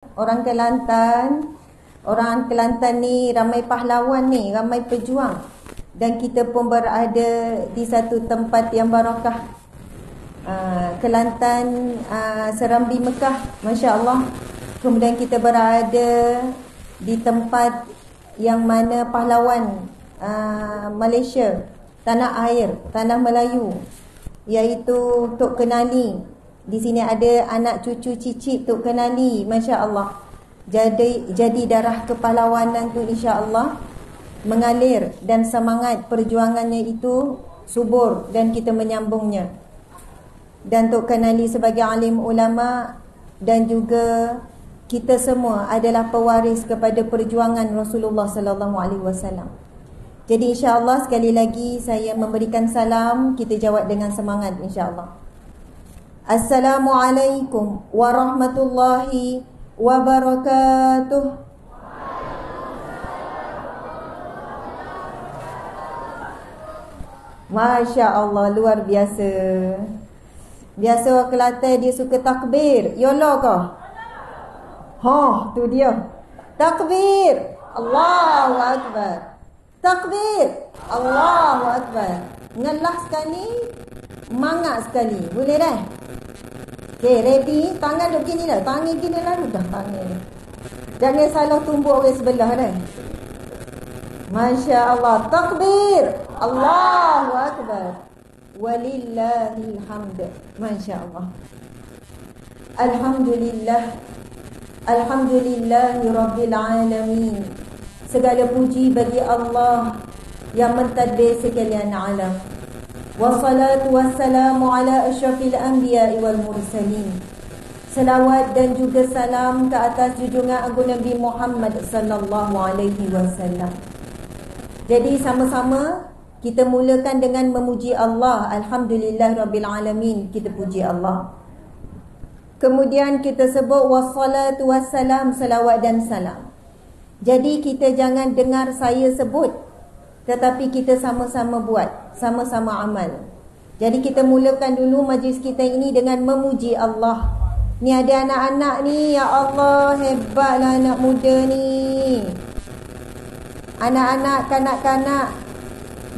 Orang Kelantan ni ramai pahlawan ni, ramai pejuang. Dan kita pun berada di satu tempat yang barakah. Kelantan, Serambi Mekah, Masya Allah. Kemudian kita berada di tempat yang mana pahlawan Malaysia, tanah air, tanah Melayu, iaitu Tok Kenali. Di sini ada anak cucu cicit Tok Kenali, Masya Allah. Jadi darah kepahlawanan tu insya Allah mengalir, dan semangat perjuangannya itu subur, dan kita menyambungnya. Dan Tok Kenali sebagai alim ulama dan juga kita semua adalah pewaris kepada perjuangan Rasulullah sallallahu alaihi wasallam. Jadi insya-Allah sekali lagi saya memberikan salam, kita jawab dengan semangat insya-Allah. Assalamualaikum warahmatullahi wabarakatuh. Masya Allah, luar biasa. Biasa orang Kelantan dia suka takbir. Yolah kah? Tu dia. Takbir. Allahu Akbar. Takbir. Allahu Akbar. Ngelah sekali, mangak sekali. Boleh dah? Okay, ready? Tangan duk gini dah. Tangan gini lah dah tangan. Jangan salah tumbuk orang sebelah dah. Masya Allah. Takbir. Allahu Akbar. Walillahil hamd. Masya Allah. Alhamdulillah. Alhamdulillahi Rabbil Alamin. Segala puji bagi Allah yang mentadbir sekalian alam. Wassalatu wassalamu ala asyrafil anbiya'i wal mursalin. Salawat dan juga salam ke atas junjungan agung Nabi Muhammad sallallahu alaihi wasallam. Jadi sama-sama kita mulakan dengan memuji Allah. Alhamdulillah Rabbil Alamin. Kita puji Allah. Kemudian kita sebut wassalatu wassalam, salawat dan salam. Jadi kita jangan dengar saya sebut, tetapi kita sama-sama buat, sama-sama amal. Jadi kita mulakan dulu majlis kita ini dengan memuji Allah. Ni ada anak-anak ni, ya Allah, hebatlah anak muda ni. Anak-anak, kanak-kanak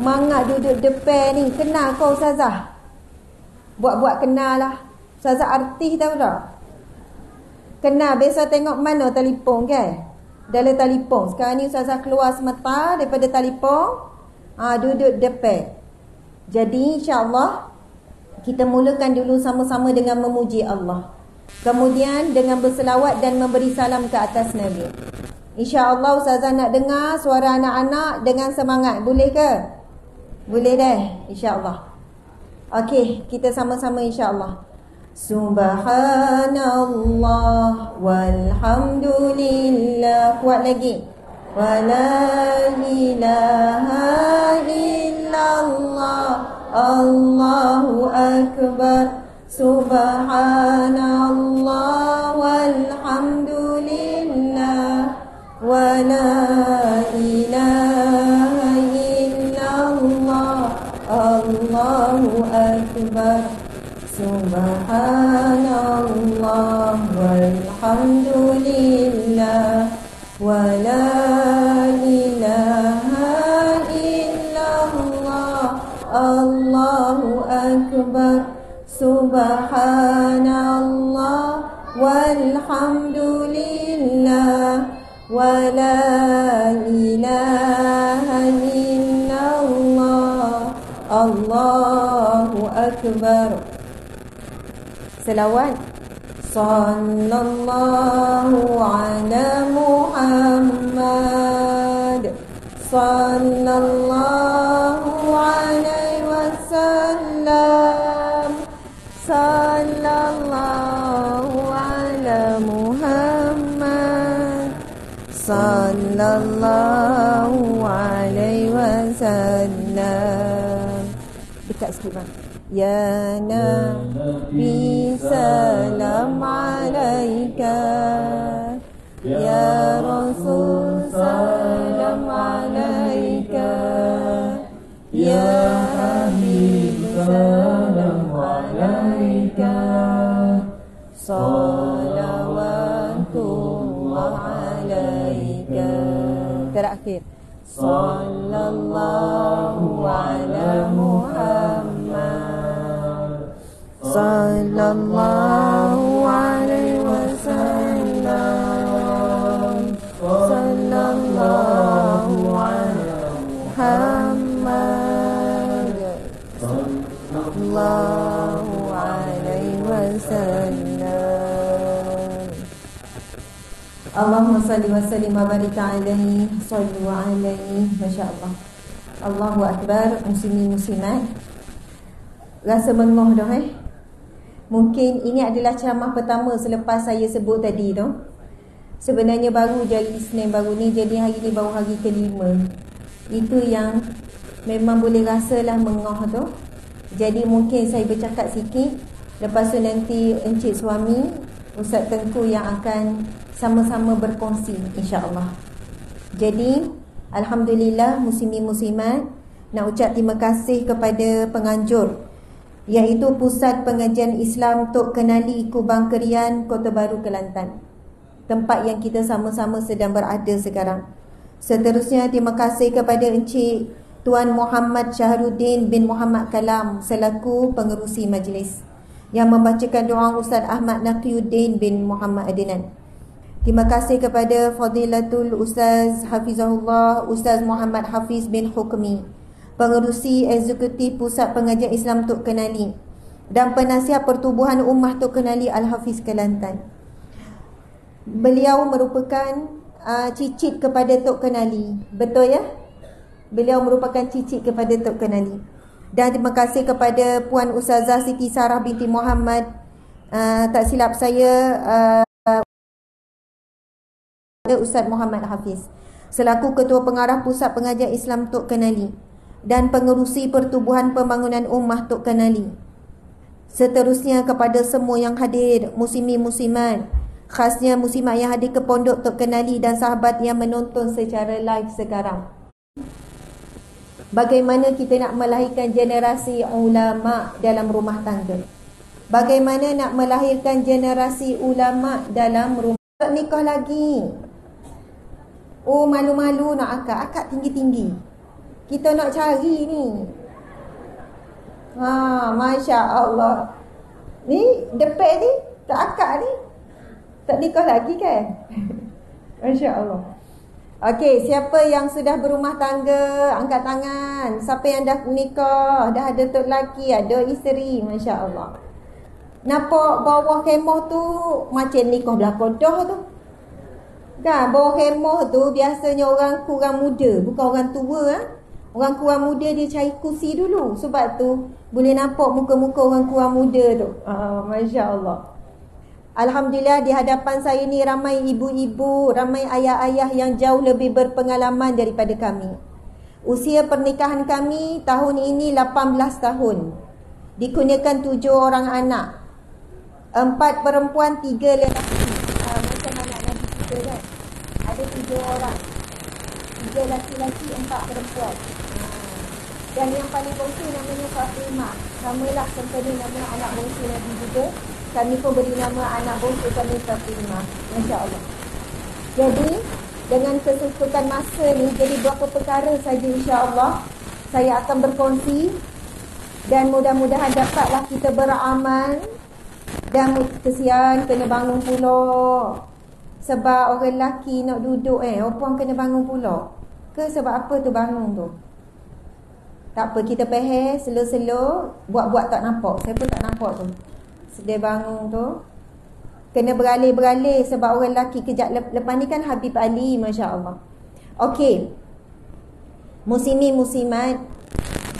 mangak duduk depan ni. Kenal kau Ustazah? Buat-buat kenal lah. Ustazah artis tahu tak? Kenal, biasa tengok mana telefon kan? Dalam telefon. Sekarang ni Ustazah keluar semata daripada telefon, duduk depan. Jadi insya-Allah kita mulakan dulu sama-sama dengan memuji Allah. Kemudian dengan berselawat dan memberi salam ke atas Nabi. InsyaAllah Ustazah nak dengar suara anak-anak dengan semangat. Boleh ke? Boleh dah, insyaAllah. Okey, kita sama-sama insyaAllah. Subhanallah walhamdulillah. Kuat lagi. Wa la ilaha illallah. Allahu akbar. Subhanallah walhamdulillah. Wa la ilaha illallah. Allahu akbar. Subhanallah walhamdulillah. Wa la ilaha illallah. Allahu akbar. Subhanallah walhamdulillah. Wa la ilaha illallah. Allahu akbar. Selawat. Sallallahu ala Muhammad. Sallallahu alaihi wasallam. Sallallahu ala Muhammad. Sallallahu alaihi wasallam. Dekat sikit bang. Ya Nabi salam alaika. Ya Rasul salam alaika. Ya Habib salam alaika. Salawatullah alaika. Terakhir. Sallallahu ala Muhammad. Sallallahu alaihi wasallam. Sallallahu ala Muhammad. Sallallahu alaihi wasallam. Allahumma salli wa sallim wa barik alaihi. Sallu alaihi. Masya-Allah. Allahu akbar. Muslimin muslimat, rasa bengong dah Mungkin ini adalah ceramah pertama selepas saya sebut tadi tu. Sebenarnya baru je hari Isnin baru ni, jadi hari ni baru hari kelima. Itu yang memang boleh rasalah mengoh tu. Jadi mungkin saya bercakap sikit, lepas tu nanti encik suami Ustaz Tengku yang akan sama-sama berkongsi, insya-Allah. Jadi alhamdulillah muslimin muslimat, nak ucap terima kasih kepada penganjur, iaitu Pusat Pengajian Islam Tok Kenali Kubang Kerian, Kota Baru, Kelantan, tempat yang kita sama-sama sedang berada sekarang. Seterusnya terima kasih kepada Encik Tuan Muhammad Syahrudin bin Muhammad Kalam selaku pengerusi majlis, yang membacakan doa Ustaz Ahmad Naqiyuddin bin Muhammad Adnan. Terima kasih kepada Fadilatul Ustaz Hafizahullah Ustaz Muhammad Hafiz bin Hukmi, pengerusi eksekutif Pusat Pengajian Islam Tok Kenali, dan penasihat Pertubuhan Ummah Tok Kenali Al-Hafiz Kelantan. Beliau merupakan cicit kepada Tok Kenali. Betul ya? Beliau merupakan cicit kepada Tok Kenali. Dan terima kasih kepada Puan Ustazah Siti Sarah binti Muhammad, tak silap saya, Ustaz Muhammad Hafiz, selaku Ketua Pengarah Pusat Pengajian Islam Tok Kenali dan pengerusi Pertubuhan Pembangunan Ummah Tok Kenali. Seterusnya kepada semua yang hadir, muslimin muslimat, khasnya muslimat yang hadir ke Pondok Tok Kenali dan sahabat yang menonton secara live sekarang. Bagaimana kita nak melahirkan generasi ulama dalam rumah tangga? Bagaimana nak melahirkan generasi ulama dalam rumah? Tak nikah lagi. Oh, malu-malu nak akad. Akad tinggi-tinggi. Kita nak cari ni. Masya Allah. Ni depek ni, tak akad ni, tak nikah lagi kan? Masya Allah. Okey, siapa yang sudah berumah tangga, angkat tangan. Siapa yang dah nikah, dah ada tok lelaki, ada isteri, Masya Allah. Nampak bawah kemah tu macam nikah belakang dah tu kan? Bawah kemah tu biasanya orang kurang muda, bukan orang tua Orang kurang muda dia cari kursi dulu. Sebab tu boleh nampak muka-muka orang kurang muda tu. Masya Allah. Alhamdulillah, di hadapan saya ni ramai ibu-ibu, ramai ayah-ayah yang jauh lebih berpengalaman daripada kami. Usia pernikahan kami tahun ini 18 tahun. Dikurniakan 7 orang anak, 4 perempuan, 3 lelaki. Macam anak Nabi kita kan, ada 7 orang, 3 lelaki-lelaki, 4 perempuan. Dan yang paling bongsu namanya Fatimah. Namalah sempena nama anak bongsu Nabi juga. Kami pun beri nama anak bongsu kami Fatimah. Masya Allah. Jadi dengan kesesuaian masa ni, jadi beberapa perkara saja insya-Allah saya akan berkongsi, dan mudah-mudahan dapatlah kita beramal. Dan kesian kena bangun pula. Sebab orang lelaki nak duduk orang kena bangun pula. Ke sebab apa tu bangun tu? Tak apa, kita peher slow-slow, buat-buat tak nampak. Saya pun tak nampak tu. Sedih bangun tu. Kena beralih-beralih sebab orang lelaki kejap lepas ni kan Habib Ali, Masya Allah. Okey, muslimin muslimat,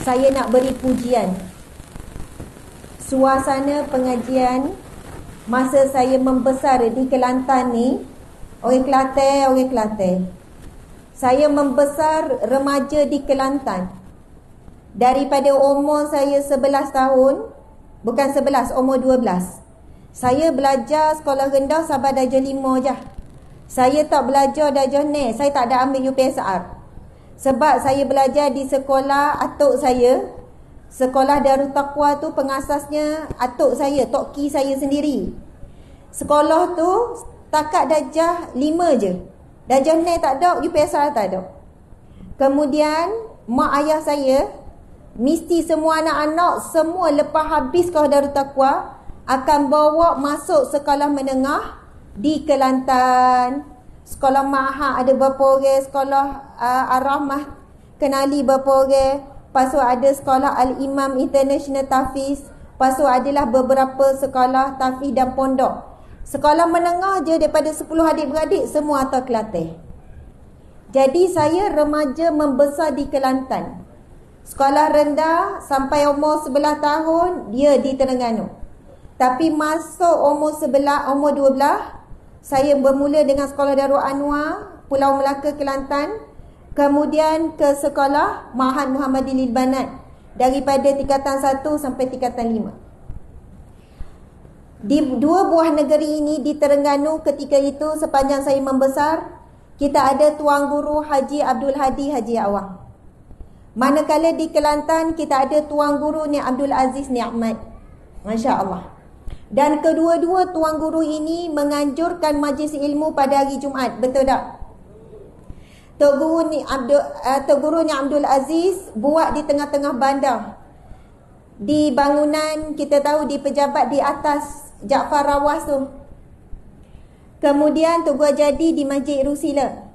saya nak beri pujian. Suasana pengajian masa saya membesar di Kelantan ni, orang Kelantan. Saya membesar remaja di Kelantan. Daripada umur saya 11 tahun, bukan 11, umur 12. Saya belajar sekolah rendah sampai darjah 5 je. Saya tak belajar darjah ni. Saya tak ada ambil UPSR. Sebab saya belajar di sekolah atuk saya. Sekolah Darut Taqwa tu pengasasnya atuk saya, Tok Ki saya sendiri. Sekolah tu takat darjah 5 je. Darjah 6 tak ada, UPSR tak ada. Kemudian mak ayah saya mesti semua anak-anak semua lepas habis sekolah Darut Taqwa akan bawa masuk sekolah menengah di Kelantan. Sekolah Mahad ada berapa orang, sekolah Ar-Rahmah Kenali berapa orang. Lepas tu ada sekolah Al-Imam International Tafiz. Lepas tu adalah beberapa sekolah Tafiz dan pondok. Sekolah menengah je daripada 10 adik-beradik semua atas Kelantan. Jadi saya remaja membesar di Kelantan. Sekolah rendah sampai umur 11 tahun dia di Terengganu. Tapi masuk umur 12 saya bermula dengan sekolah Darul Anwar Pulau Melaka Kelantan. Kemudian ke sekolah Ma'had Muhammadi Lil Banat daripada tingkatan 1 sampai tingkatan 5. Di dua buah negeri ini di Terengganu ketika itu sepanjang saya membesar, kita ada Tuan Guru Haji Abdul Hadi Haji Awang. Manakala di Kelantan kita ada Tuan Guru Ni Abdul Aziz Ni Ahmad. Masya Allah. Dan kedua-dua Tuan Guru ini menganjurkan majlis ilmu pada hari Jumaat. Betul tak? Tok Guru Ni Abdul Aziz buat di tengah-tengah bandar. Di bangunan kita tahu di pejabat di atas Jaafar Rawas tu. Kemudian Tok Guru jadi di Masjid Rusila.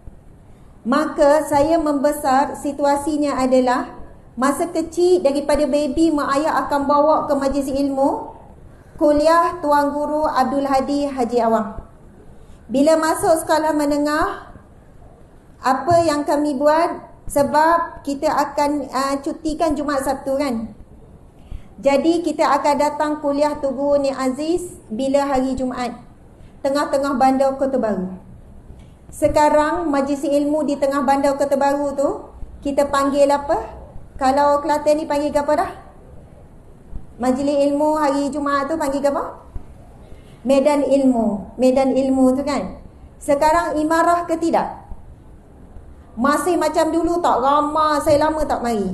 Maka saya membesar situasinya adalah masa kecil daripada baby mak ayah akan bawa ke majlis ilmu kuliah Tuan Guru Abdul Hadi Haji Awang. Bila masuk sekolah menengah, apa yang kami buat, sebab kita akan cutikan Jumaat Sabtu kan. Jadi kita akan datang kuliah Tok Guru Ni Aziz bila hari Jumaat, tengah-tengah bandar Kota Baru. Sekarang majlis ilmu di tengah bandar Kota Baru tu kita panggil apa? Kalau Kelantan ni panggil apa dah? Majlis ilmu hari Jumaat tu panggil apa? Medan ilmu. Medan ilmu tu kan. Sekarang imarah ke tidak? Masih macam dulu tak? Ramai, saya lama tak mari.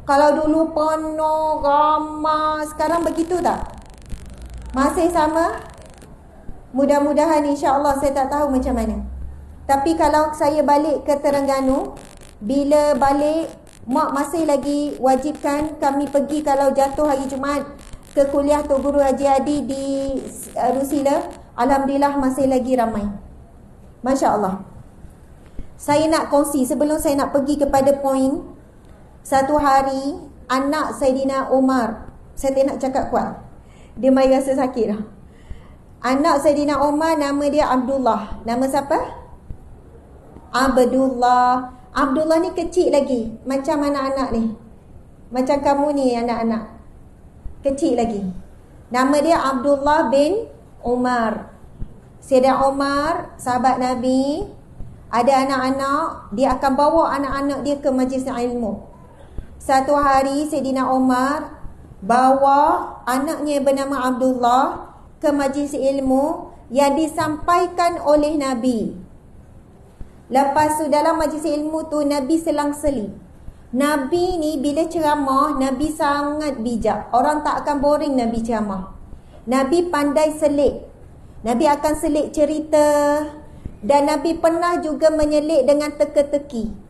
Kalau dulu penuh, ramai, sekarang begitu tak? Masih sama? Mudah-mudahan insya-Allah, saya tak tahu macam mana. Tapi kalau saya balik ke Terengganu, bila balik, mak masih lagi wajibkan kami pergi kalau jatuh hari Jumaat ke kuliah Tok Guru Haji Adi di Rusila. Alhamdulillah masih lagi ramai. Masya Allah. Saya nak kongsi sebelum saya nak pergi kepada poin. Satu hari anak Saidina Umar, saya tak nak cakap kuat, dia mai rasa sakit dah. Anak Saidina Umar nama dia Abdullah. Nama siapa? Abdullah. Abdullah ni kecil lagi, macam anak-anak ni, macam kamu ni anak-anak, kecil lagi. Nama dia Abdullah bin Umar. Sayyidina Umar, sahabat Nabi, ada anak-anak, dia akan bawa anak-anak dia ke majlis ilmu. Satu hari Sayyidina Umar bawa anaknya bernama Abdullah ke majlis ilmu yang disampaikan oleh Nabi. Lepas tu dalam majlis ilmu tu Nabi selang-seli. Nabi ni bila ceramah, Nabi sangat bijak. Orang tak akan boring Nabi ceramah. Nabi pandai selit. Nabi akan selit cerita. Dan Nabi pernah juga menyelit dengan teka-teki.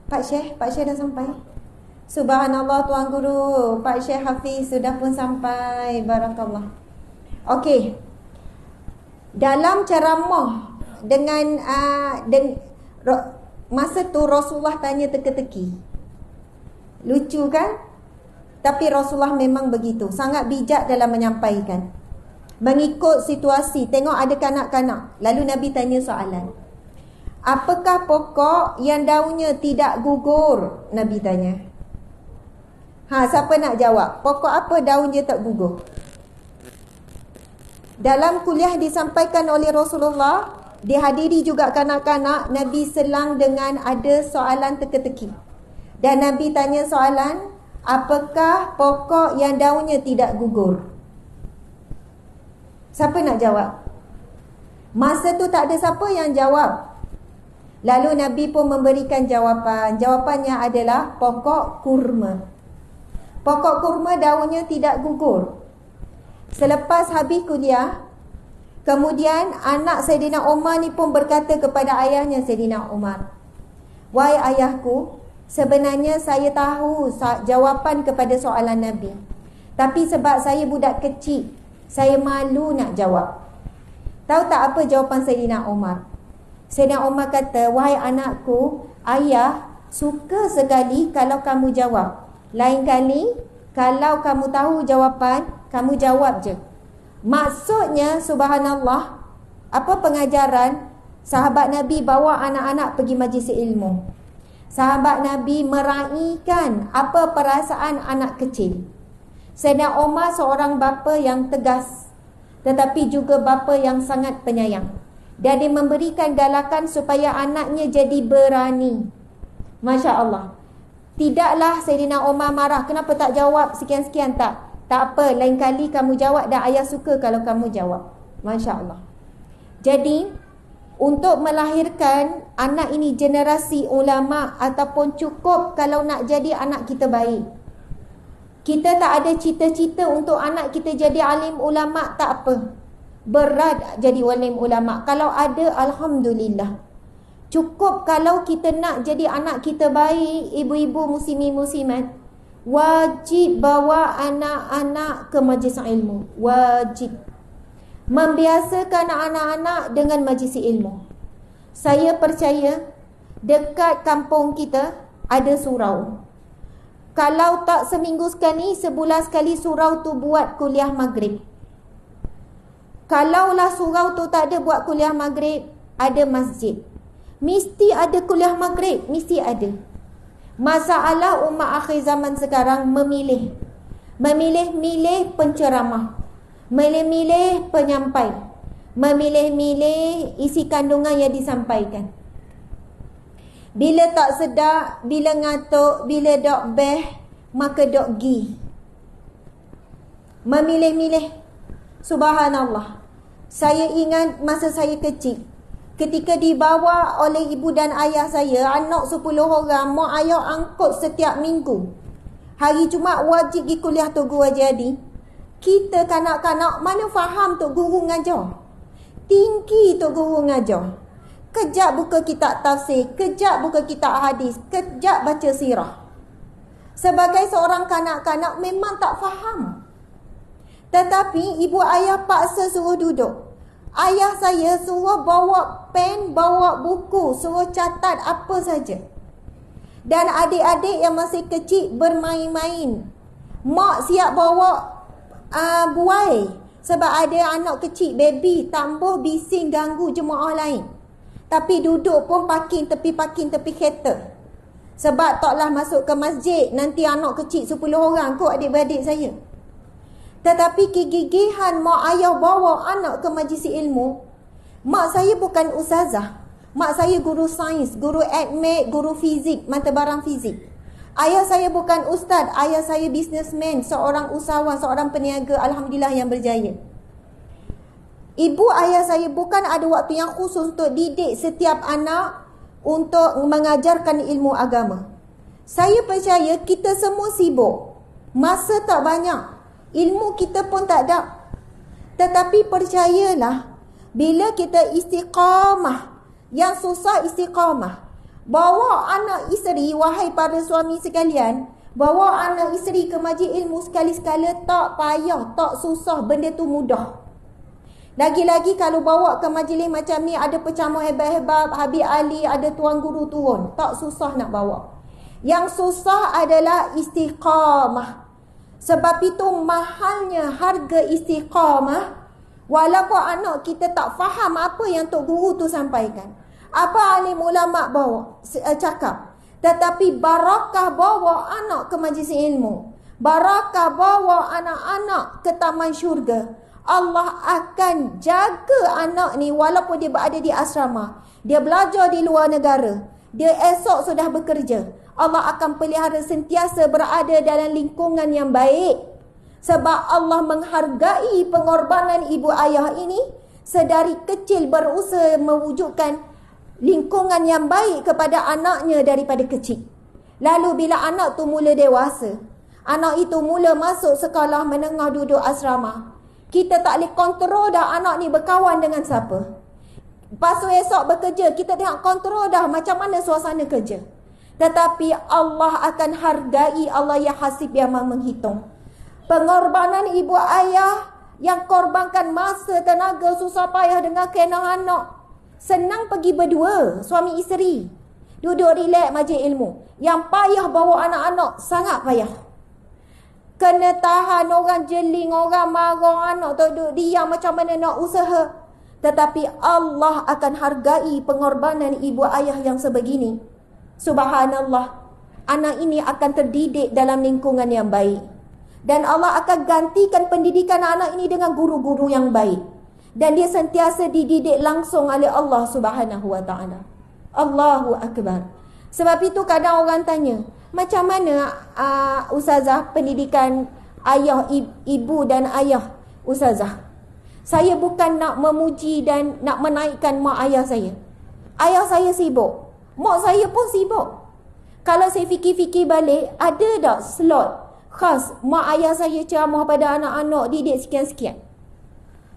Pak Syekh dah sampai. Subhanallah Tuan Guru, Pak Syekh Hafiz sudah pun sampai. Barakallah. Okey. Dalam ceramah dengan masa tu Rasulullah tanya teka-teki. Lucu kan? Tapi Rasulullah memang begitu, sangat bijak dalam menyampaikan. Mengikut situasi, tengok ada kanak-kanak. Lalu Nabi tanya soalan. Apakah pokok yang daunnya tidak gugur? Nabi tanya. Siapa nak jawab? Pokok apa daunnya tak gugur? Dalam kuliah disampaikan oleh Rasulullah, dihadiri juga kanak-kanak, Nabi selang dengan ada soalan teka-teki. Dan Nabi tanya soalan, apakah pokok yang daunnya tidak gugur? Siapa nak jawab? Masa tu tak ada siapa yang jawab. Lalu Nabi pun memberikan jawapan. Jawapannya adalah pokok kurma. Pokok kurma daunnya tidak gugur. Selepas habis kuliah, Kemudian anak Saidina Umar ni pun berkata kepada ayahnya Saidina Umar, "Wahai ayahku, sebenarnya saya tahu jawapan kepada soalan Nabi. Tapi sebab saya budak kecil, saya malu nak jawab." Tahu tak apa jawapan Saidina Umar? Saidina Umar kata, "Wahai anakku, ayah suka sekali kalau kamu jawab. Lain kali, kalau kamu tahu jawapan, kamu jawab je." Maksudnya, subhanallah, apa pengajaran? Sahabat Nabi bawa anak-anak pergi majlis ilmu. Sahabat Nabi meraihkan apa perasaan anak kecil. Saidina Umar seorang bapa yang tegas, tetapi juga bapa yang sangat penyayang. Dan dia memberikan galakan supaya anaknya jadi berani. Masya Allah. Tidaklah Saidina Umar marah, "Kenapa tak jawab sekian-sekian?" Tak apa, lain kali kamu jawab dan ayah suka kalau kamu jawab. Masya Allah. Jadi, untuk melahirkan anak ini generasi ulama ataupun cukup kalau nak jadi anak kita baik. Kita tak ada cita-cita untuk anak kita jadi alim ulama, tak apa. Berat jadi alim ulama. Kalau ada, alhamdulillah. Cukup kalau kita nak jadi anak kita baik, ibu-ibu muslimin-muslimat, wajib bawa anak-anak ke majlis ilmu. Wajib. Membiasakan anak-anak dengan majlis ilmu. Saya percaya dekat kampung kita ada surau. Kalau tak seminggu sekali, sebulan sekali surau tu buat kuliah maghrib. Kalaulah surau tu tak ada buat kuliah maghrib, ada masjid. Mesti ada kuliah maghrib, mesti ada. Masalah umat akhir zaman sekarang memilih penceramah, memilih penyampai, memilih isi kandungan yang disampaikan. Bila tak sedar, bila ngatuk, bila dok beh, maka dok gi. Memilih-milih. Subhanallah. Saya ingat masa saya kecil, ketika dibawa oleh ibu dan ayah saya, anak 10 orang, mak ayah angkut setiap minggu. Hari Jumaat wajib pergi kuliah Tok Guru Haji Adi. Kita kanak-kanak mana faham Tok Guru ngajar. Tinggi Tok Guru ngajar. Kejap buka kitab tafsir, kejap buka kitab hadis, kejap baca sirah. Sebagai seorang kanak-kanak memang tak faham. Tetapi ibu ayah paksa suruh duduk. Ayah saya suruh bawa pen, bawa buku, suruh catat apa saja. Dan adik-adik yang masih kecil bermain-main. Mak siap bawa buai. Sebab ada anak kecil, baby, tambuh bising ganggu jemaah lain. Tapi duduk pun parking tepi kereta. Sebab taklah masuk ke masjid, nanti anak kecil 10 orang kot adik-beradik saya. Tetapi kegigihan mak ayah bawa anak ke majlis ilmu. Mak saya bukan ustazah. Mak saya guru sains, guru admit, guru fizik, mata barang fizik. Ayah saya bukan ustaz, ayah saya businessman, seorang usahawan, seorang peniaga, alhamdulillah yang berjaya. Ibu ayah saya bukan ada waktu yang khusus untuk didik setiap anak untuk mengajarkan ilmu agama. Saya percaya kita semua sibuk. Masa tak banyak. Ilmu kita pun tak ada. Tetapi percayalah, bila kita istiqamah, yang susah istiqamah. Bawa anak isteri, wahai para suami sekalian, bawa anak isteri ke majlis ilmu sekali-sekala tak payah, tak susah, benda tu mudah. Lagi-lagi kalau bawa ke majlis macam ni, ada pecamu hebat-hebat, Habib Ali, ada tuan guru turun. Tak susah nak bawa. Yang susah adalah istiqamah. Sebab itu mahalnya harga istiqamah. Walaupun anak kita tak faham apa yang Tok Guru tu sampaikan, apa alim ulama bawa cakap, tetapi barakah bawa anak ke majlis ilmu, barakah bawa anak-anak ke taman syurga. Allah akan jaga anak ni walaupun dia berada di asrama. Dia belajar di luar negara. Dia esok sudah bekerja. Allah akan pelihara sentiasa berada dalam lingkungan yang baik. Sebab Allah menghargai pengorbanan ibu ayah ini. Sedari kecil berusaha mewujudkan lingkungan yang baik kepada anaknya daripada kecil. Lalu bila anak tu mula dewasa, anak itu mula masuk sekolah menengah duduk asrama, Kita tak boleh kontrol dah anak ni berkawan dengan siapa. Lepas tu esok bekerja, kita tengok kontrol dah macam mana suasana kerja. Tetapi Allah akan hargai, Allah yang hasib, yang menghitung. Pengorbanan ibu ayah yang korbankan masa, tenaga, susah payah dengan kena anak. Senang pergi berdua, suami isteri. Duduk relax majlis ilmu. Yang payah bawa anak-anak, sangat payah. Kena tahan orang jeling, orang marah, anak tak duduk diam macam mana nak usaha. Tetapi Allah akan hargai pengorbanan ibu ayah yang sebegini. Subhanallah. Anak ini akan terdidik dalam lingkungan yang baik. Dan Allah akan gantikan pendidikan anak ini dengan guru-guru yang baik. Dan dia sentiasa dididik langsung oleh Allah Subhanahu wa ta'ala. Allahu Akbar. Sebab itu kadang orang tanya, macam mana Ustazah pendidikan ayah, ibu dan ayah Ustazah? Saya bukan nak memuji dan nak menaikkan mak ayah saya. Ayah saya sibuk, mak saya pun sibuk. Kalau saya fikir-fikir balik, ada tak slot khas mak ayah saya ceramah pada anak-anak, didik sekian-sekian?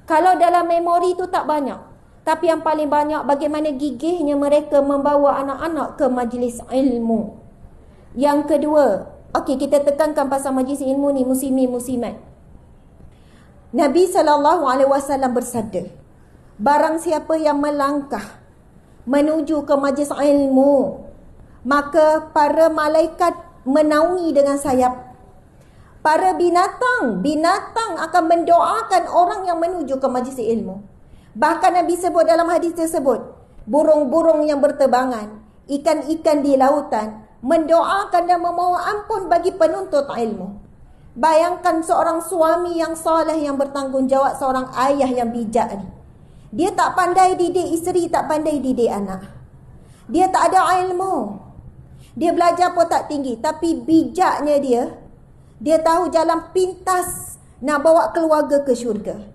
Kalau dalam memori tu tak banyak. Tapi yang paling banyak bagaimana gigihnya mereka membawa anak-anak ke majlis ilmu. Yang kedua, okey, kita tekankan pasal majlis ilmu ni, muslimin muslimat. Nabi SAW bersabda, barang siapa yang melangkah menuju ke majlis ilmu, maka para malaikat menaungi dengan sayap. Para binatang akan mendoakan orang yang menuju ke majlis ilmu. Bahkan Nabi sebut dalam hadis tersebut, burung-burung yang berterbangan, ikan-ikan di lautan mendoakan dan memohon ampun bagi penuntut ilmu. Bayangkan seorang suami yang soleh, yang bertanggungjawab, seorang ayah yang bijak ni. Dia tak pandai didik isteri, tak pandai didik anak. Dia tak ada ilmu. Dia belajar pun tak tinggi, tapi bijaknya dia tahu jalan pintas nak bawa keluarga ke syurga.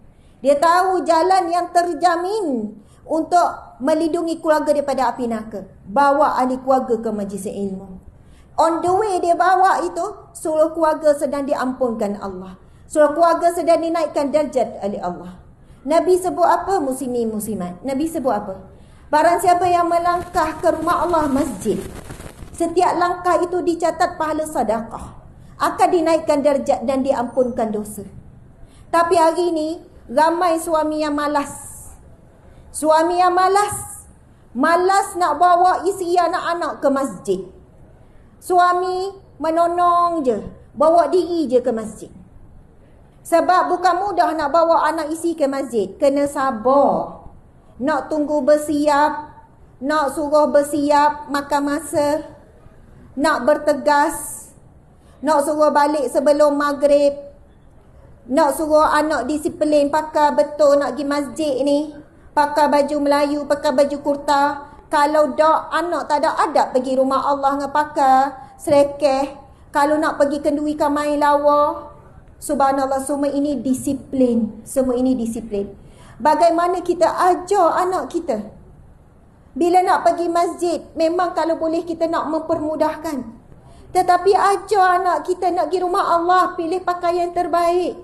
Dia tahu jalan yang terjamin untuk melindungi keluarga daripada api neraka. Bawa ahli keluarga ke majlis ilmu. On the way dia bawa itu, seluruh keluarga sedang diampunkan Allah. Seluruh keluarga sedang dinaikkan darjat oleh Allah. Nabi sebut apa, muslimin muslimat? Nabi sebut apa? Barang siapa yang melangkah ke rumah Allah, masjid, setiap langkah itu dicatat pahala sedekah, akan dinaikkan darjat dan diampunkan dosa. Tapi hari ini ramai suami yang malas. Suami yang malas nak bawa isteri anak-anak ke masjid. Suami menonong je, bawa diri je ke masjid. Sebab bukan mudah nak bawa anak isteri ke masjid. Kena sabar. Nak tunggu bersiap, nak suruh bersiap makan masa, nak bertegas, nak suruh balik sebelum maghrib, nak suruh anak disiplin pakai betul nak pergi masjid ni, pakai baju Melayu, pakai baju kurta. Kalau dak anak tak ada adab pergi rumah Allah dengan pakai serekeh, kalau nak pergi kenduikan main lawa, subhanallah, semua ini disiplin. Semua ini disiplin. Bagaimana kita ajar anak kita? Bila nak pergi masjid, memang kalau boleh kita nak mempermudahkan. Tetapi ajar anak kita nak pergi rumah Allah, pilih pakaian terbaik.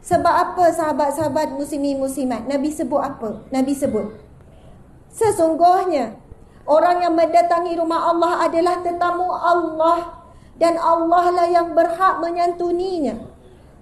Sebab apa sahabat-sahabat muslimin muslimat? Nabi sebut apa? Nabi sebut, sesungguhnya orang yang mendatangi rumah Allah adalah tetamu Allah, dan Allah lah yang berhak menyantuninya.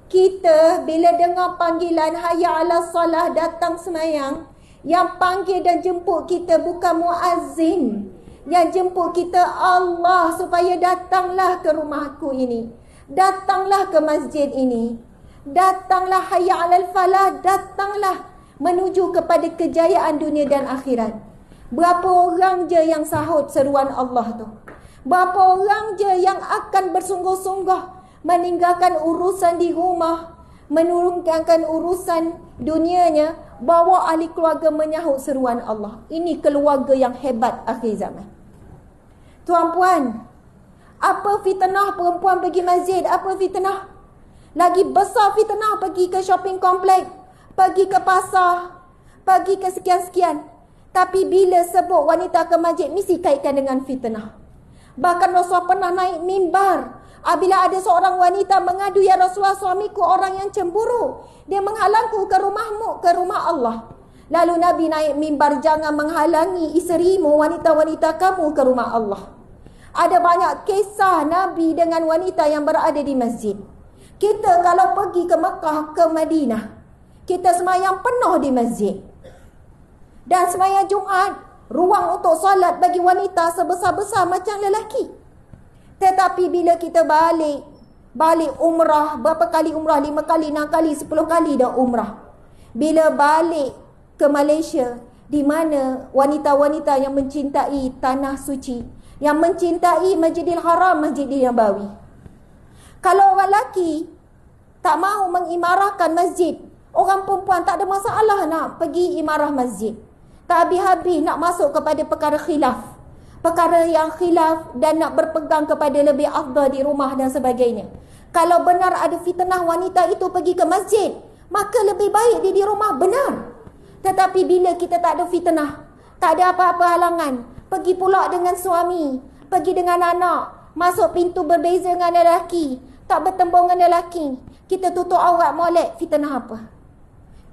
Kita bila dengar panggilan hayya ala salah, datang semayang, yang panggil dan jemput kita bukan muazzin, yang jemput kita Allah, supaya datanglah ke rumahku ini, datanglah ke masjid ini, datanglah hayya alal falah, datanglah menuju kepada kejayaan dunia dan akhirat. Berapa orang je yang sahut seruan Allah tu? Berapa orang je yang akan bersungguh-sungguh meninggalkan urusan di rumah, menurunkan urusan dunianya, bawa ahli keluarga menyahut seruan Allah. Ini keluarga yang hebat akhir zaman. Tuan-puan, apa fitnah perempuan pergi masjid? Apa fitnah? Lagi besar fitnah pergi ke shopping kompleks, pergi ke pasar, pergi ke sekian-sekian. Tapi bila sebut wanita ke masjid, mesti kaitkan dengan fitnah. Bahkan Rasul pernah naik mimbar. Apabila ada seorang wanita mengadu, ya Rasulullah, suamiku orang yang cemburu, dia menghalangku ke rumahmu, ke rumah Allah. Lalu Nabi naik mimbar, jangan menghalangi isterimu, wanita-wanita kamu ke rumah Allah. Ada banyak kisah Nabi dengan wanita yang berada di masjid. Kita kalau pergi ke Mekah, ke Madinah, kita semayang penuh di masjid. Dan semayang Jumaat, ruang untuk solat bagi wanita sebesar-besar macam lelaki. Tetapi bila kita balik umrah, berapa kali umrah? 5 kali, 6 kali, 10 kali dah umrah. Bila balik ke Malaysia, di mana wanita-wanita yang mencintai tanah suci, yang mencintai Masjidil Haram, Masjidil Nabawi. Kalau orang lelaki tak mahu mengimarahkan masjid, orang perempuan tak ada masalah nak pergi imarah masjid. Tak habis-habis nak masuk kepada perkara khilaf. Perkara yang khilaf dan nak berpegang kepada lebih afdal di rumah dan sebagainya. Kalau benar ada fitnah wanita itu pergi ke masjid, maka lebih baik dia di rumah, benar. Tetapi bila kita tak ada fitnah, tak ada apa-apa halangan, pergi pula dengan suami, pergi dengan anak, masuk pintu berbeza dengan lelaki, tak bertembung dengan lelaki, kita tutup aurat molek, fitnah apa?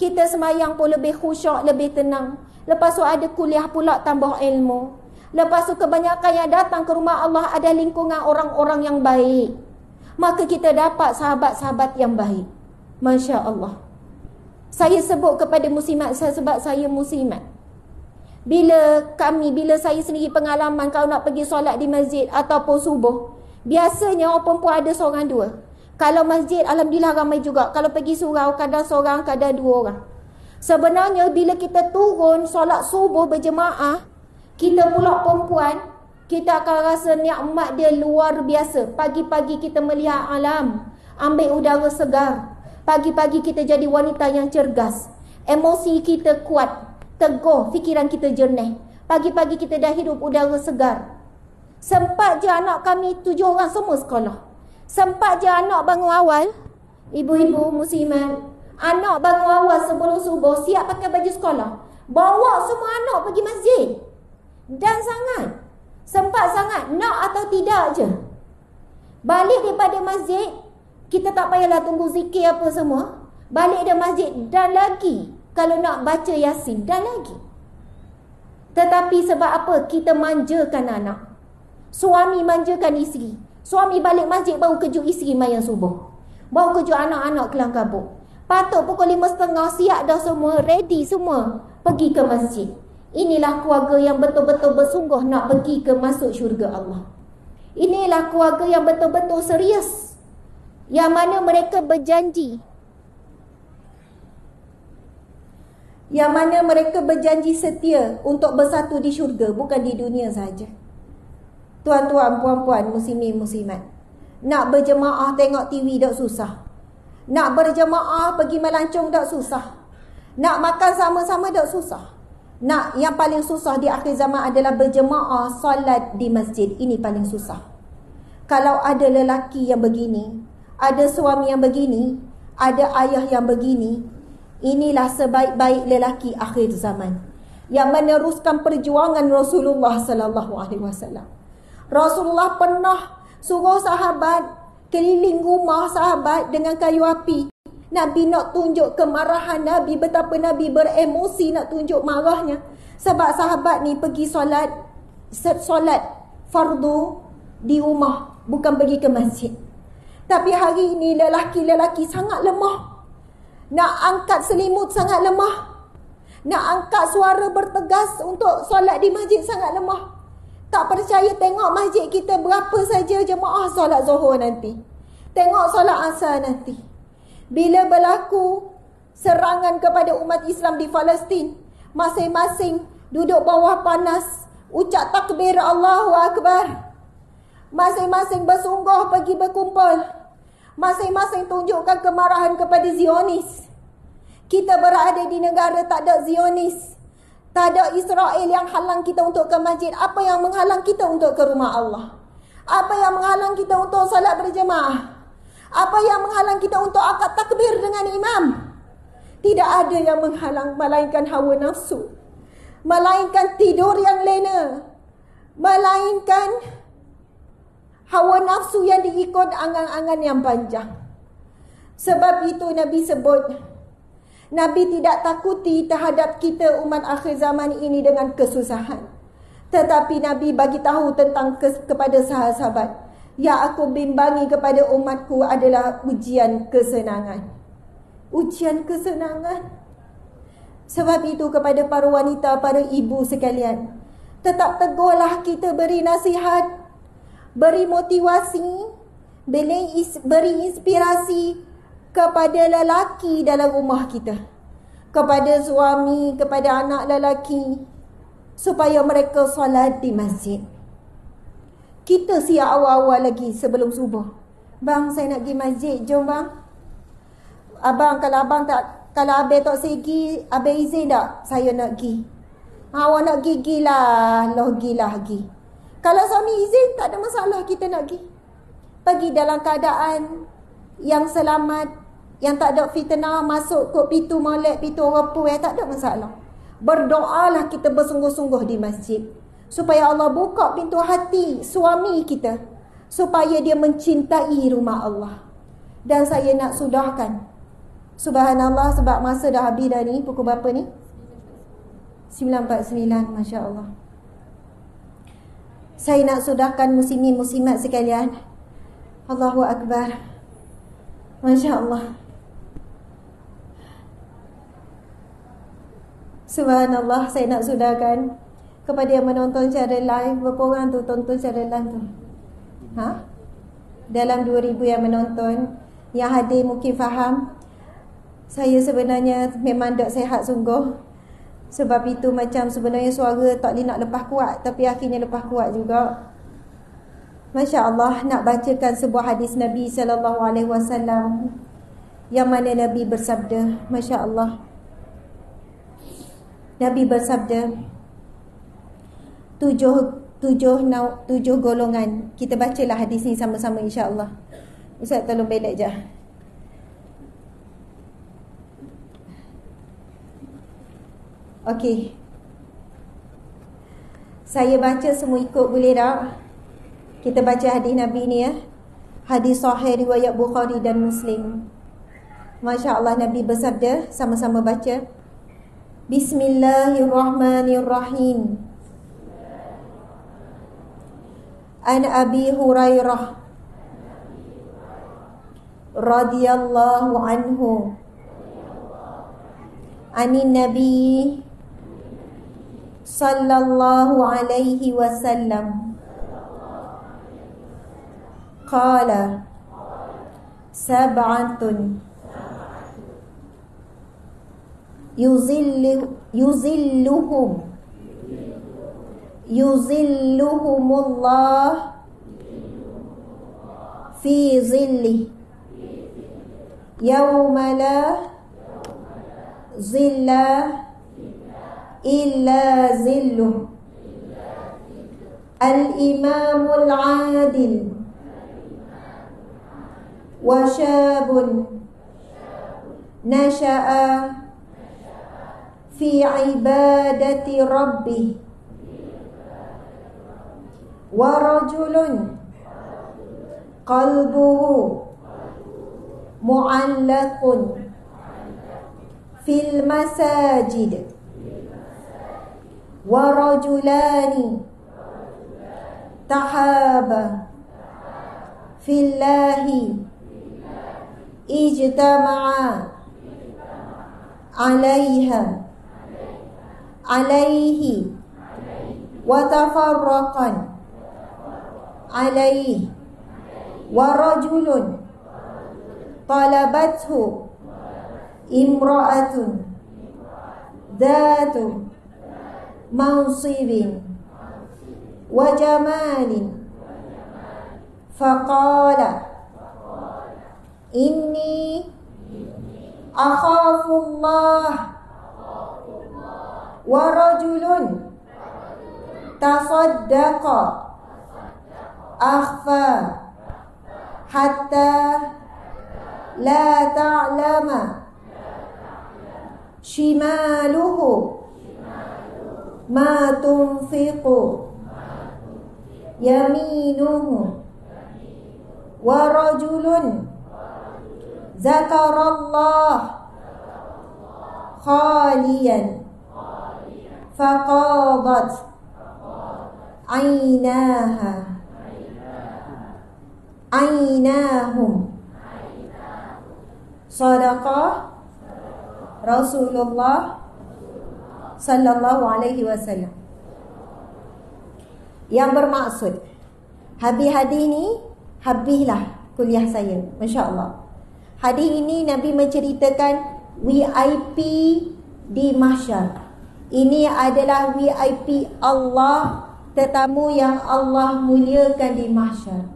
Kita semayang pun lebih khusyuk, lebih tenang. Lepas tu ada kuliah pula tambah ilmu. Lepas tu kebanyakan yang datang ke rumah Allah ada lingkungan orang-orang yang baik. Maka kita dapat sahabat-sahabat yang baik. Masya Allah. Saya sebut kepada muslimat saya sebab saya muslimat. Bila saya sendiri pengalaman kalau nak pergi solat di masjid ataupun subuh, biasanya orang perempuan ada seorang dua. Kalau masjid, alhamdulillah ramai juga. Kalau pergi surau, kadang seorang, kadang 2 orang. Sebenarnya bila kita turun solat subuh berjemaah, kita pula perempuan, kita akan rasa nikmat dia luar biasa. Pagi-pagi kita melihat alam, ambil udara segar. Pagi-pagi kita jadi wanita yang cergas. Emosi kita kuat, teguh, fikiran kita jernih. Pagi-pagi kita dah hidup udara segar. Sempat je anak kami 7 orang semua sekolah. Sempat je anak bangun awal, ibu-ibu muslimat, anak bangun awal sebelum subuh, siap pakai baju sekolah, bawa semua anak pergi masjid. Dan sempat sangat, nak atau tidak je. Balik daripada masjid, kita tak payahlah tunggu zikir apa semua. Balik dari masjid, dan lagi kalau nak baca Yasin, dan lagi. Tetapi sebab apa? Kita manjakan anak. Suami manjakan isteri. Suami balik masjid baru kejut isteri mayang subuh, baru kejut anak-anak kelang kabut. Patut pukul 5.30 siap dah semua, ready semua pergi ke masjid. Inilah keluarga yang betul-betul bersungguh nak pergi ke masuk syurga Allah. Inilah keluarga yang betul-betul serius, yang mana mereka berjanji, setia untuk bersatu di syurga, bukan di dunia saja. Tuan-tuan, puan-puan, muslimin, muslimat, nak berjemaah tengok TV dak susah. Nak berjemaah pergi melancong dak susah. Nak makan sama-sama dak susah. Nak yang paling susah di akhir zaman adalah berjemaah solat di masjid. Ini paling susah. Kalau ada lelaki yang begini, ada suami yang begini, ada ayah yang begini, inilah sebaik-baik lelaki akhir zaman yang meneruskan perjuangan Rasulullah sallallahu alaihi wasallam. Rasulullah pernah suruh sahabat keliling rumah sahabat dengan kayu api. Nabi nak tunjuk kemarahan Nabi, betapa Nabi beremosi nak tunjuk marahnya. Sebab sahabat ni pergi solat fardu di rumah, bukan pergi ke masjid. Tapi hari ini lelaki-lelaki sangat lemah. Nak angkat selimut sangat lemah. Nak angkat suara bertegas untuk solat di masjid sangat lemah. Tak percaya, tengok masjid kita berapa saja jemaah solat zuhur nanti. Tengok solat asar nanti. Bila berlaku serangan kepada umat Islam di Palestin, masing-masing duduk bawah panas, ucap takbir Allahu Akbar. Masing-masing bersungguh pergi berkumpul. Masing-masing tunjukkan kemarahan kepada Zionis. Kita berada di negara tak ada Zionis. Tak ada Israel yang halang kita untuk ke masjid. Apa yang menghalang kita untuk ke rumah Allah? Apa yang menghalang kita untuk salat berjemaah? Apa yang menghalang kita untuk akad takbir dengan imam? Tidak ada yang menghalang, melainkan hawa nafsu, melainkan tidur yang lena, melainkan Hawa nafsu yang diikut angan-angan yang panjang. Sebab itu Nabi sebut, Nabi tidak takuti terhadap kita umat akhir zaman ini dengan kesusahan. Tetapi Nabi bagi tahu tentang kepada sahabat-sahabat, yang aku bimbangi kepada umatku adalah ujian kesenangan. Ujian kesenangan. Sebab itu kepada para wanita, para ibu sekalian, tetap teguhlah kita beri nasihat, beri motivasi, beri inspirasi kepada lelaki dalam rumah kita, kepada suami, kepada anak lelaki, supaya mereka solat di masjid. Kita siap awal-awal lagi sebelum subuh. Bang, saya nak pergi masjid, jom bang. Abang, kalau abang tak segi, abang izin tak? Saya nak pergi. Awak nak pergi lah, pergilah pergi. Kalau suami izin, tak ada masalah, kita nak pergi. Pergi dalam keadaan yang selamat, yang tak ada fitnah, masuk kot pintu molek, pintu orang puai, tak ada masalah. Berdoalah kita bersungguh-sungguh di masjid, supaya Allah buka pintu hati suami kita, supaya dia mencintai rumah Allah. Dan saya nak sudahkan, subhanallah, sebab masa dah habis dah ni. Pukul berapa ni? 9.49, Masya Allah. Saya nak sudahkan muslimin muslimat sekalian. Allahu Akbar, Masya Allah. Subhanallah, saya nak sudahkan kepada yang menonton secara live. Berapa orang tu tonton secara live tu? Dalam 2,000 yang menonton. Yang hadir mungkin faham, saya sebenarnya memang tak sihat sungguh. Sebab itu macam sebenarnya suara tak boleh nak lepas kuat, tapi akhirnya lepas kuat juga. Masya Allah, nak bacakan sebuah hadis Nabi SAW, yang mana Nabi bersabda, Masya Allah, Nabi bersabda, tujuh golongan. Kita bacalah hadis ni sama-sama insya-Allah. Ustaz tolong belak je. Okey. Saya baca semua ikut, boleh tak? Kita baca hadis Nabi ni ya. Hadis sahih riwayat Bukhari dan Muslim. Masya Allah, Nabi bersabda, sama-sama baca. Bismillahirrahmanirrahim. An Abi Hurairah radhiyallahu anhu anin Nabi sallallahu alaihi wasallam qala sab'atun yuzilluhumullah fi zillih yawma la zilla illa zilluh. Al-imamul adil wa syabun nasha'a fi ibadati rabbih wa rajulun qalbuhu mu'allaqun fil masajid wa rajulani tahaba fillahi ijtama'a alaihi wa tafarraqan alaihi wa rajulun talabathu imra'atun dhatu mansibin wa jamalin faqala inni akhafullah wa rajulun tasaddaqa akhfa hatta la ta'lama shimaluhu ma tunfiqu yaminuhu wa rajulun zakarallah khaliyan faqadat aynahum sadaqa Rasulullah sallallahu alaihi wasallam. Yang bermaksud, habis hadis ni, habislah kuliah saya, masya-Allah. Hadis ini Nabi menceritakan VIP di mahsyar. Ini adalah VIP Allah, tetamu yang Allah muliakan di mahsyar.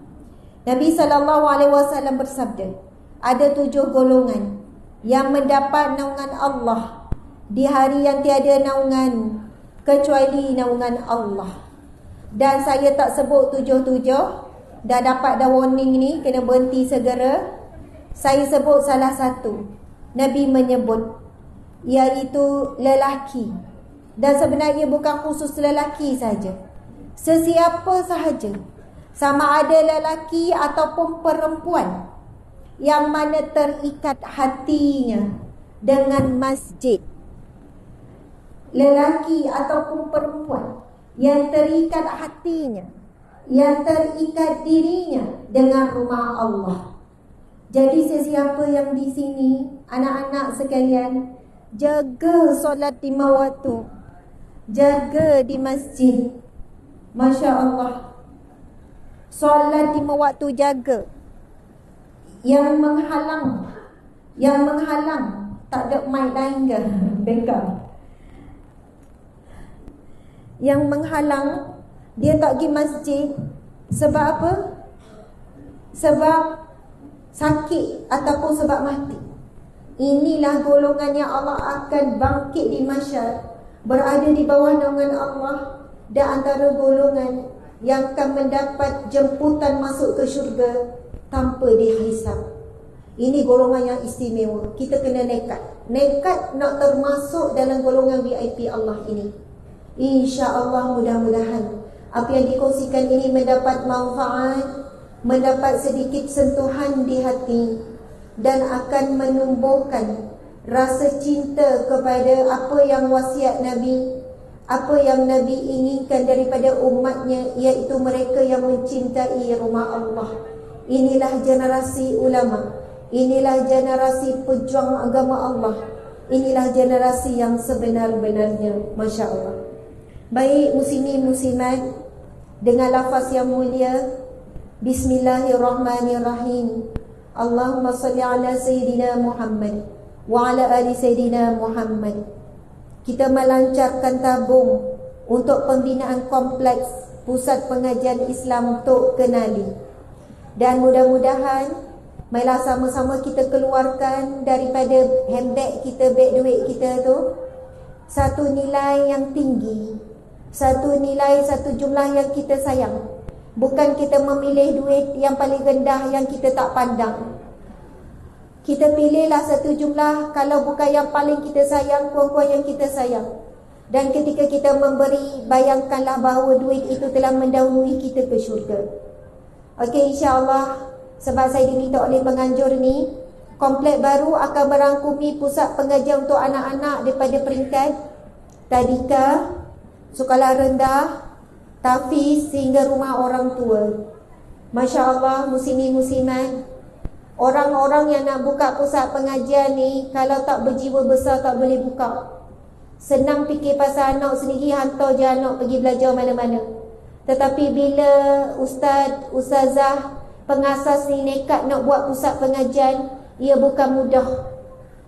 Nabi SAW bersabda, ada 7 golongan yang mendapat naungan Allah di hari yang tiada naungan kecuali naungan Allah. Dan saya tak sebut 7-7, dah dapat dah warning ni, kena berhenti segera. Saya sebut salah satu. Nabi menyebut, iaitu lelaki. Dan sebenarnya bukan khusus lelaki saja, sesiapa sahaja, sama ada lelaki ataupun perempuan, yang mana terikat hatinya dengan masjid. Lelaki ataupun perempuan yang terikat hatinya, yang terikat dirinya dengan rumah Allah. Jadi sesiapa yang di sini, anak-anak sekalian, jaga solat 5 waktu, jaga di masjid. Masya Allah, solat 5 waktu jaga. Yang menghalang, tak ada mic lain ke? Backup. Yang menghalang dia tak pergi masjid sebab apa? Sebab sakit ataupun sebab mati. Inilah golongan yang Allah akan bangkit di mahsyar, berada di bawah naungan Allah, dan antara golongan yang akan mendapat jemputan masuk ke syurga tanpa dihisap. Ini golongan yang istimewa. Kita kena nekat nak termasuk dalam golongan VIP Allah ini. InsyaAllah, mudah-mudahan apa yang dikongsikan ini mendapat manfaat, mendapat sedikit sentuhan di hati, dan akan menumbuhkan rasa cinta kepada apa yang wasiat Nabi, apa yang Nabi inginkan daripada umatnya, iaitu mereka yang mencintai rumah Allah. Inilah generasi ulama, inilah generasi pejuang agama Allah, inilah generasi yang sebenar-benarnya. Masya Allah. Baik muslimin muslimat, dengan lafaz yang mulia, Bismillahirrahmanirrahim. Allahumma salli ala Sayyidina Muhammad wa ala ali Sayyidina Muhammad. Kita melancarkan tabung untuk pembinaan kompleks Pusat Pengajian Islam Tok Kenali. Dan mudah-mudahan, marilah sama-sama kita keluarkan daripada handbag kita, beg duit kita tu, satu nilai yang tinggi, satu nilai, satu jumlah yang kita sayang. Bukan kita memilih duit yang paling rendah yang kita tak pandang. Kita pilihlah satu jumlah, kalau bukan yang paling kita sayang, puan-puan yang kita sayang. Dan ketika kita memberi, bayangkanlah bahawa duit itu telah mendahului kita ke syurga. Okey, insyaAllah, sebab saya diminta oleh penganjur ni, komplek baru akan merangkumi pusat pengajian untuk anak-anak daripada peringkat tadika, sekolah rendah, tafiz sehingga rumah orang tua. Masya Allah, muslimin muslimat, orang-orang yang nak buka pusat pengajian ni, kalau tak berjiwa besar tak boleh buka. Senang fikir pasal anak sendiri, hantar je anak pergi belajar mana-mana. Tetapi bila ustaz, ustazah, pengasas ni nekat nak buat pusat pengajian, ia bukan mudah,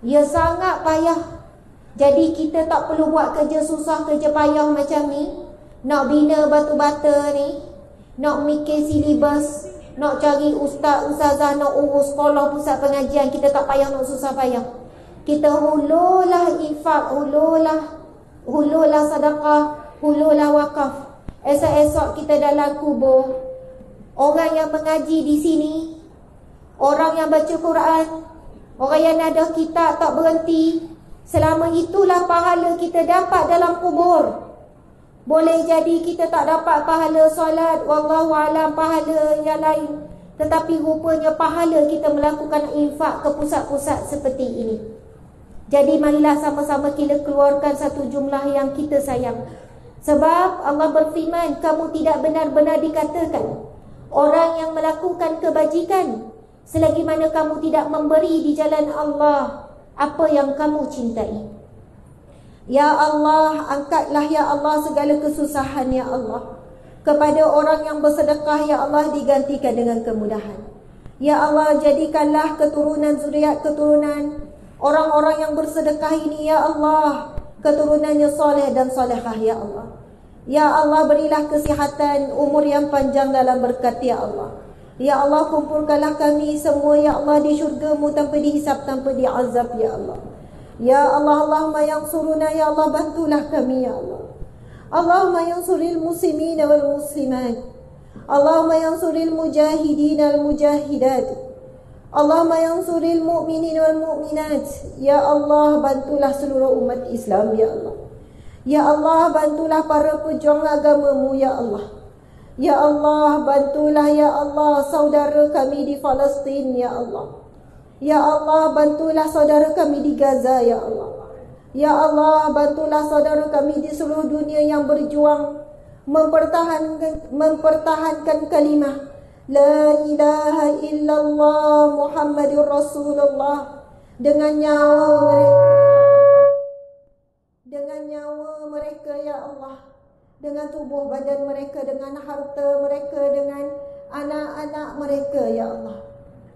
ia sangat payah. Jadi kita tak perlu buat kerja susah, kerja payah macam ni. Nak bina batu-bata ni, nak mikir silibus, nak cari ustaz, ustazah, nak urus sekolah pusat pengajian, kita tak payah nak susah payah. Kita hulurlah infak, hulurlah sedekah, hulurlah wakaf. Esok-esok kita dalam kubur, orang yang mengaji di sini, orang yang baca Quran, orang yang ada kitab tak berhenti, selama itulah pahala kita dapat dalam kubur. Boleh jadi kita tak dapat pahala solat, wallahu alam, pahala yang lain. Tetapi rupanya pahala kita melakukan infak ke pusat-pusat seperti ini. Jadi marilah sama-sama kita keluarkan satu jumlah yang kita sayang. Sebab Allah berfirman, kamu tidak benar-benar dikatakan orang yang melakukan kebajikan selagi mana kamu tidak memberi di jalan Allah apa yang kamu cintai. Ya Allah, angkatlah ya Allah segala kesusahan ya Allah. Kepada orang yang bersedekah ya Allah digantikan dengan kemudahan. Ya Allah, jadikanlah keturunan zuriat keturunan orang-orang yang bersedekah ini ya Allah, keturunannya soleh dan solehah ya Allah. Ya Allah, berilah kesihatan, umur yang panjang dalam berkat ya Allah. Ya Allah, kumpulkanlah kami semua ya Allah di syurga-Mu tanpa dihisap, tanpa diazab ya Allah. Ya Allah, Allahumma yansuruna ya Allah, bantulah kami ya Allah. Allahumma yansuril muslimina wal muslimat. Allahumma yansuril mujahidina wal mujahidat. Allahumma yansuril mu'minina wal mu'minat. Ya Allah, bantulah seluruh umat Islam ya Allah. Ya Allah, bantulah para pejuang agama-Mu ya Allah. Ya Allah, bantulah ya Allah saudara kami di Palestin ya Allah. Ya Allah, bantulah saudara kami di Gaza ya Allah. Ya Allah, bantulah saudara kami di seluruh dunia yang berjuang mempertahankan kalimah La ilaha illallah Muhammadur Rasulullah dengan nyawa mereka ya Allah, dengan tubuh badan mereka, dengan harta mereka, dengan anak-anak mereka ya Allah.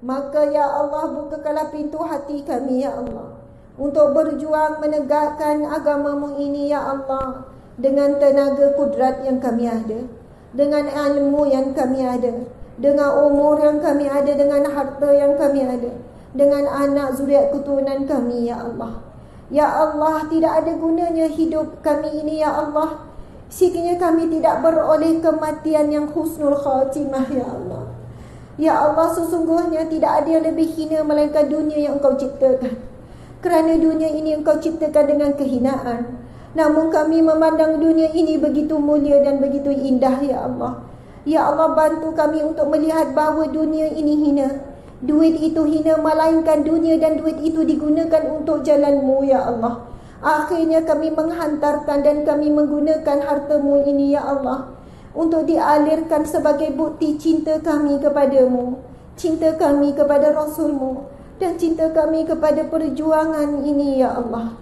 Maka ya Allah, bukakanlah pintu hati kami ya Allah untuk berjuang menegakkan agama-Mu ini ya Allah, dengan tenaga kudrat yang kami ada, dengan ilmu yang kami ada, dengan umur yang kami ada, dengan harta yang kami ada, dengan anak zuriat keturunan kami ya Allah. Ya Allah, tidak ada gunanya hidup kami ini ya Allah sekiranya kami tidak beroleh kematian yang husnul khatimah ya Allah. Ya Allah, sesungguhnya tidak ada yang lebih hina melainkan dunia yang Engkau ciptakan. Kerana dunia ini Engkau ciptakan dengan kehinaan, namun kami memandang dunia ini begitu mulia dan begitu indah ya Allah. Ya Allah, bantu kami untuk melihat bahawa dunia ini hina. Duit itu hina, melainkan dunia dan duit itu digunakan untuk jalan-Mu ya Allah. Akhirnya kami menghantarkan dan kami menggunakan harta-Mu ini ya Allah untuk dialirkan sebagai bukti cinta kami kepada-Mu, cinta kami kepada Rasul-Mu, dan cinta kami kepada perjuangan ini ya Allah.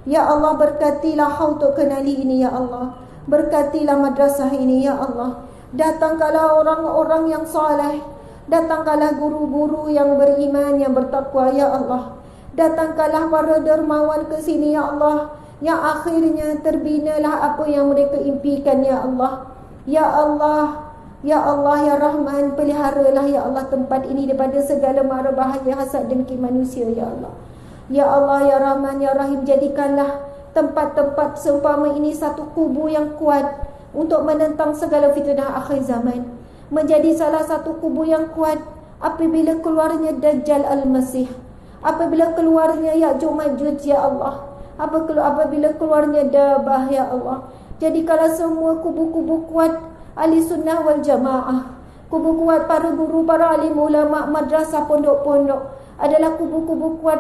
Ya Allah, berkatilah Hautuk Kenali ini ya Allah. Berkatilah madrasah ini ya Allah. Datangkanlah orang-orang yang soleh. Datangkanlah guru-guru yang beriman, yang bertakwa ya Allah. Datangkanlah para dermawan ke sini ya Allah, yang akhirnya terbinalah apa yang mereka impikan ya Allah. Ya Allah, ya Allah, ya Rahman, peliharalah ya Allah tempat ini daripada segala mara bahaya, hasad, dengki manusia ya Allah. Ya Allah, ya Rahman, ya Rahim, jadikanlah tempat-tempat seumpama ini satu kubu yang kuat untuk menentang segala fitnah akhir zaman. Menjadi salah satu kubu yang kuat apabila keluarnya Dajjal Al-Masih, apabila keluarnya Ya'juj Ma'juj ya Allah, apabila keluarnya Dabah ya Allah. Jadikanlah semua kubu-kubu kuat ahli sunnah wal jamaah, kubu kuat para guru, para alim ulama, madrasah, pondok-pondok adalah kubu-kubu kuat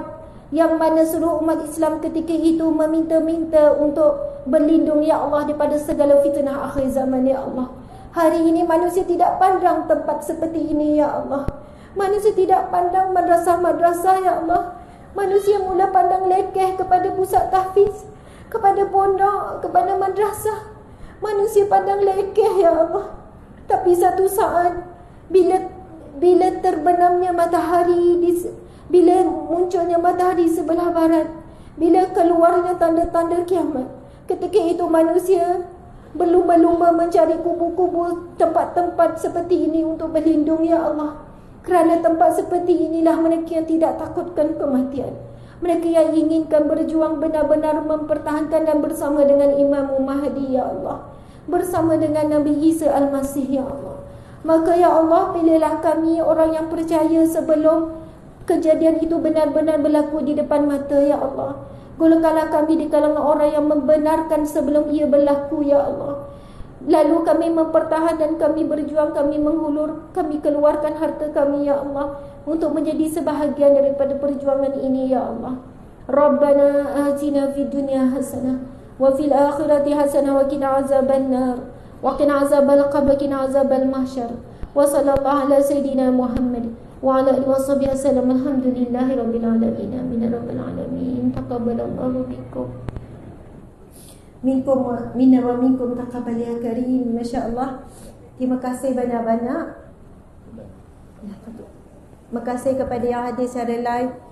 yang mana seluruh umat Islam ketika itu meminta-minta untuk berlindung ya Allah daripada segala fitnah akhir zaman ya Allah. Hari ini manusia tidak pandang tempat seperti ini ya Allah. Manusia tidak pandang madrasah-madrasah ya Allah. Manusia mula pandang lekeh kepada pusat tahfiz, kepada pondok, kepada madrasah. Manusia pandang lekeh ya Allah. Tapi satu saat bila terbenamnya matahari, bila munculnya matahari sebelah barat, bila keluarnya tanda-tanda kiamat, ketika itu manusia berlumba-lumba mencari kubu-kubu tempat-tempat seperti ini untuk berlindung ya Allah. Kerana tempat seperti inilah mereka yang tidak takutkan kematian. Mereka yang inginkan berjuang benar-benar mempertahankan dan bersama dengan Imam Mahdi ya Allah, bersama dengan Nabi Isa Al-Masih ya Allah. Maka ya Allah, pilihlah kami orang yang percaya sebelum kejadian itu benar-benar berlaku di depan mata ya Allah. Golongkanlah kami di kalangan orang yang membenarkan sebelum ia berlaku ya Allah. Lalu kami mempertahan dan kami berjuang, kami menghulur, kami keluarkan harta kami ya Allah untuk menjadi sebahagian daripada perjuangan ini ya Allah. Rabbana atina fid dunya hasanah wa fil akhirati hasanah wa qina azabannar wa qina azabal qabr qina azabal mahsyar. Wa sallallahu ala sayidina Muhammad wa ala alihi washabihi wasallam. Alhamdulillahi rabbil alamin. Amin ya rabbal alamin. Taqabbalallahu minkum minna wa minkum taqabbal ya karim. Masya-Allah. Terima kasih banyak-banyak. Terima kasih kepada yang hadir secara live.